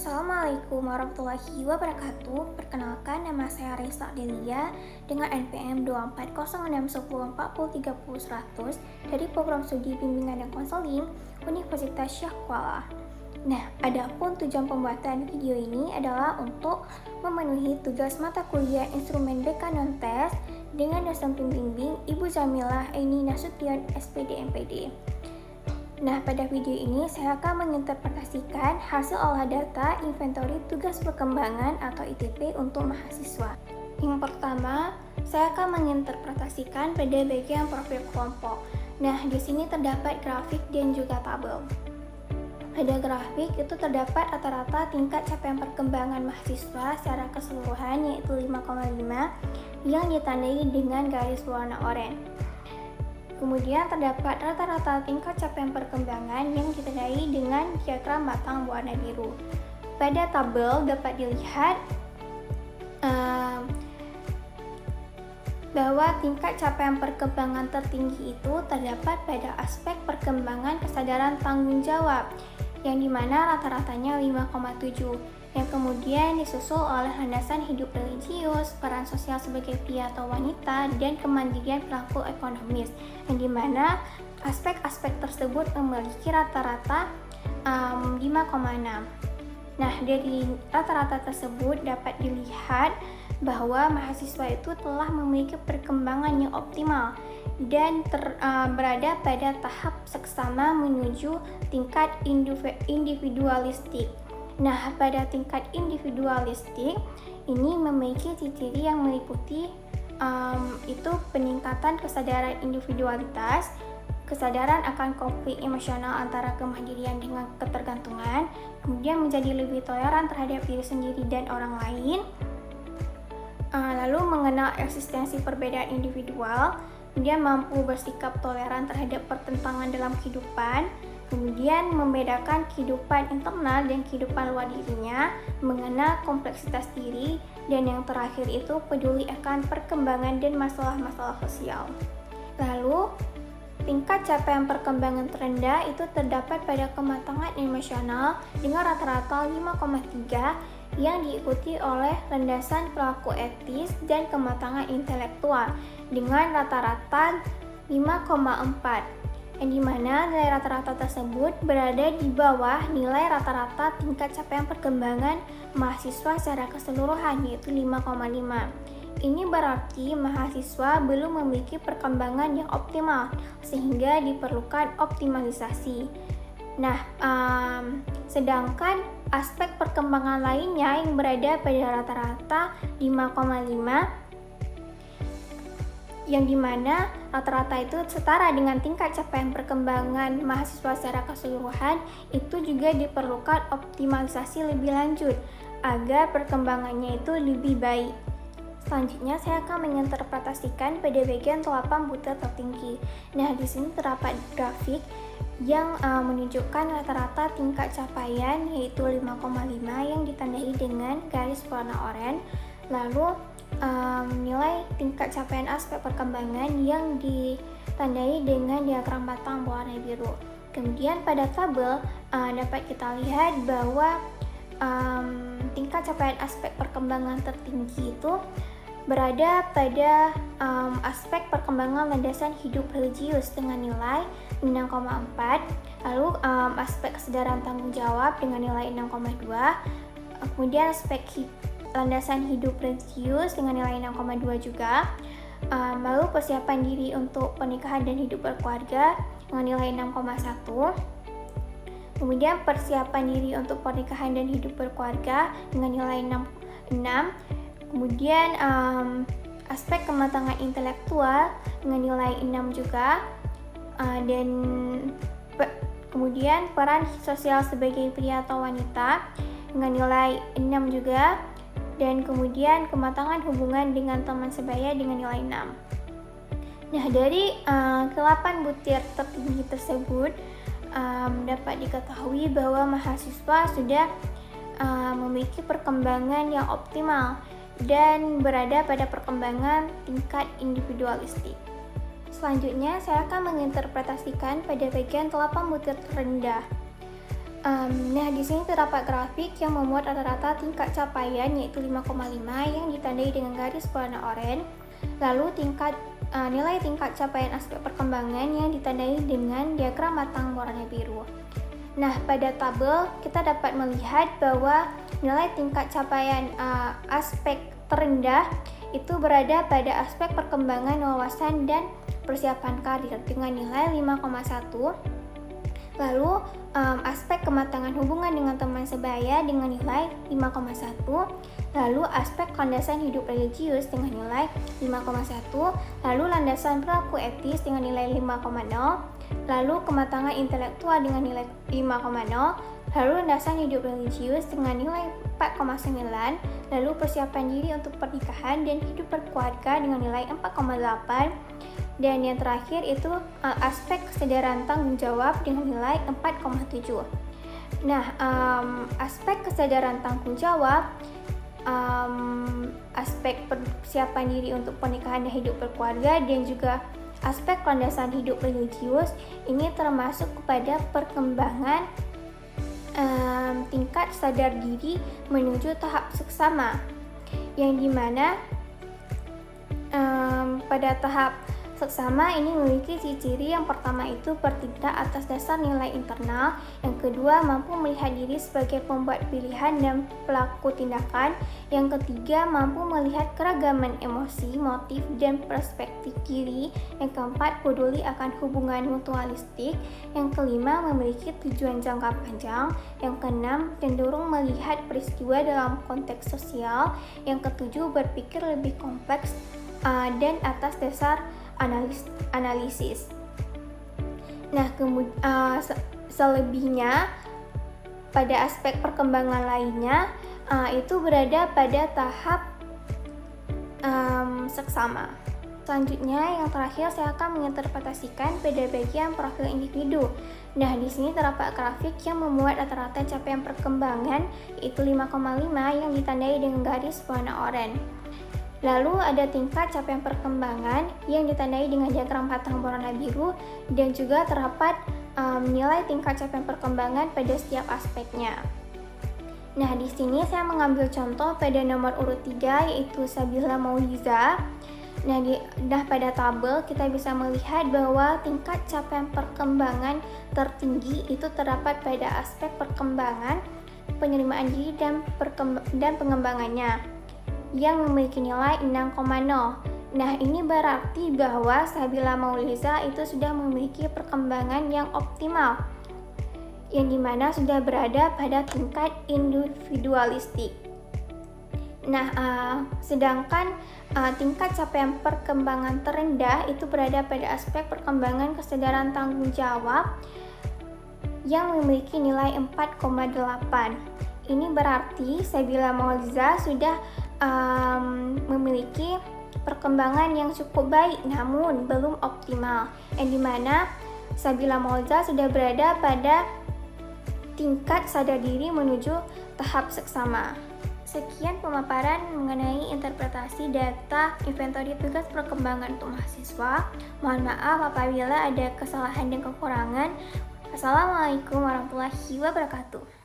Assalamualaikum warahmatullahi wabarakatuh. Perkenalkan, nama saya Resa Delia dengan NPM 2406104030100 dari Program Studi Bimbingan dan Konseling Universitas Syekh Kuala. Nah, adapun tujuan pembuatan video ini adalah untuk memenuhi tugas mata kuliah Instrumen BK Non-Tes dengan dosen pembimbing Ibu Zamilah Aini Nasution, SPD MPD. Nah, pada video ini saya akan menginterpretasikan hasil olah data inventory tugas perkembangan atau ITP untuk mahasiswa. Yang pertama, saya akan menginterpretasikan pada bagian profil kelompok. Nah, di sini terdapat grafik dan juga tabel. Pada grafik itu terdapat rata-rata tingkat capaian perkembangan mahasiswa secara keseluruhan yaitu 5,5 yang ditandai dengan garis warna oranye. Kemudian terdapat rata-rata tingkat capaian perkembangan yang ditandai dengan diagram batang berwarna biru. Pada tabel dapat dilihat bahwa tingkat capaian perkembangan tertinggi itu terdapat pada aspek perkembangan kesadaran tanggung jawab, yang dimana rata-ratanya 5,7, yang kemudian disusul oleh landasan hidup religius, peran sosial sebagai pria atau wanita, dan kemandirian perilaku ekonomis, yang dimana aspek-aspek tersebut memiliki rata-rata 5,6. Nah, dari rata-rata tersebut dapat dilihat bahwa mahasiswa itu telah memiliki perkembangan yang optimal dan berada pada tahap seksama menuju tingkat individualistik. Nah, pada tingkat individualistik ini memiliki ciri yang meliputi itu peningkatan kesadaran individualitas, kesadaran akan konflik emosional antara kemandirian dengan ketergantungan, kemudian menjadi lebih toleran terhadap diri sendiri dan orang lain, lalu mengenal eksistensi perbedaan individual, kemudian mampu bersikap toleran terhadap pertentangan dalam kehidupan, kemudian membedakan kehidupan internal dan kehidupan luar dirinya, mengenal kompleksitas diri, dan yang terakhir itu peduli akan perkembangan dan masalah-masalah sosial. Lalu, tingkat capaian perkembangan terendah itu terdapat pada kematangan emosional dengan rata-rata 5,3 yang diikuti oleh landasan perilaku etis dan kematangan intelektual dengan rata-rata 5,4. yang dimana nilai rata-rata tersebut berada di bawah nilai rata-rata tingkat capaian perkembangan mahasiswa secara keseluruhan yaitu 5,5. Ini berarti mahasiswa belum memiliki perkembangan yang optimal sehingga diperlukan optimalisasi. Nah, sedangkan aspek perkembangan lainnya yang berada pada rata-rata 5,5 yang dimana rata-rata itu setara dengan tingkat capaian perkembangan mahasiswa secara keseluruhan, itu juga diperlukan optimalisasi lebih lanjut agar perkembangannya itu lebih baik. Selanjutnya saya akan menginterpretasikan pada bagian telapak butir tertinggi. Nah, di sini terdapat grafik yang menunjukkan rata-rata tingkat capaian yaitu 5,5 yang ditandai dengan garis warna oranye. Lalu nilai tingkat capaian aspek perkembangan yang ditandai dengan diagram batang berwarna biru. Kemudian pada tabel dapat kita lihat bahwa tingkat capaian aspek perkembangan tertinggi itu berada pada aspek perkembangan landasan hidup religius dengan nilai 6,4, lalu aspek kesadaran tanggung jawab dengan nilai 6,2, kemudian aspek landasan hidup religius dengan nilai 6,2 juga, lalu persiapan diri untuk pernikahan dan hidup berkeluarga dengan nilai 6,1, kemudian persiapan diri untuk pernikahan dan hidup berkeluarga dengan nilai 6, kemudian aspek kematangan intelektual dengan nilai 6 juga, dan kemudian peran sosial sebagai pria atau wanita dengan nilai 6 juga, dan kemudian kematangan hubungan dengan teman sebaya dengan nilai 6. Nah, dari ke-8 butir tertinggi tersebut dapat diketahui bahwa mahasiswa sudah memiliki perkembangan yang optimal dan berada pada perkembangan tingkat individualistik. Selanjutnya, saya akan menginterpretasikan pada bagian telapak butir terendah. Nah, di sini terdapat grafik yang memuat rata-rata tingkat capaian yaitu 5,5 yang ditandai dengan garis berwarna oranye. Lalu nilai tingkat capaian aspek perkembangan yang ditandai dengan diagram batang berwarna biru. Nah, pada tabel kita dapat melihat bahwa nilai tingkat capaian aspek terendah itu berada pada aspek perkembangan wawasan dan persiapan karir dengan nilai 5,1. Lalu aspek kematangan hubungan dengan teman sebaya dengan nilai 5,1. Lalu aspek landasan hidup religius dengan nilai 5,1. Lalu landasan perilaku etis dengan nilai 5,0. Lalu kematangan intelektual dengan nilai 5,0. Lalu landasan hidup religius dengan nilai 4,9. Lalu persiapan diri untuk pernikahan dan hidup berkeluarga dengan nilai 4,8. Dan yang terakhir itu aspek kesadaran tanggung jawab dengan nilai 4,7. Nah, aspek kesadaran tanggung jawab, aspek persiapan diri untuk pernikahan dan hidup berkeluarga, dan juga aspek landasan hidup religius ini termasuk kepada perkembangan tingkat sadar diri menuju tahap seksama, yang dimana pada tahap seksama ini memiliki ciri-ciri. Yang pertama itu bertindak atas dasar nilai internal, yang kedua mampu melihat diri sebagai pembuat pilihan dan pelaku tindakan, yang ketiga mampu melihat keragaman emosi, motif, dan perspektif diri, yang keempat peduli akan hubungan mutualistik, yang kelima memiliki tujuan jangka panjang, yang keenam cenderung melihat peristiwa dalam konteks sosial, yang ketujuh berpikir lebih kompleks dan atas dasar analisis. Nah, selebihnya pada aspek perkembangan lainnya itu berada pada tahap seksama. Selanjutnya, yang terakhir saya akan menginterpretasikan pada bagian profil individu. Nah, di sini terdapat grafik yang memuat rata-rata capaian perkembangan yaitu 5,5 yang ditandai dengan garis warna oranye. Lalu ada tingkat capaian perkembangan yang ditandai dengan diagram batang berwarna biru, dan juga terdapat nilai tingkat capaian perkembangan pada setiap aspeknya. Nah, di sini saya mengambil contoh pada nomor urut 3 yaitu Sabila Mauliza. Nah, pada tabel kita bisa melihat bahwa tingkat capaian perkembangan tertinggi itu terdapat pada aspek perkembangan, penerimaan diri dan pengembangannya, yang memiliki nilai 6,0. Nah, ini berarti bahwa Sabila Mauliza itu sudah memiliki perkembangan yang optimal, yang dimana sudah berada pada tingkat individualistik. Nah, sedangkan tingkat capaian perkembangan terendah itu berada pada aspek perkembangan kesadaran tanggung jawab yang memiliki nilai 4,8. Ini berarti Sabila Mauliza sudah memiliki perkembangan yang cukup baik namun belum optimal, yang dimana Sabila Mauliza sudah berada pada tingkat sadar diri menuju tahap seksama. Sekian pemaparan mengenai interpretasi data inventory tugas perkembangan untuk mahasiswa. Mohon maaf apabila ada kesalahan dan kekurangan. Assalamualaikum warahmatullahi wabarakatuh.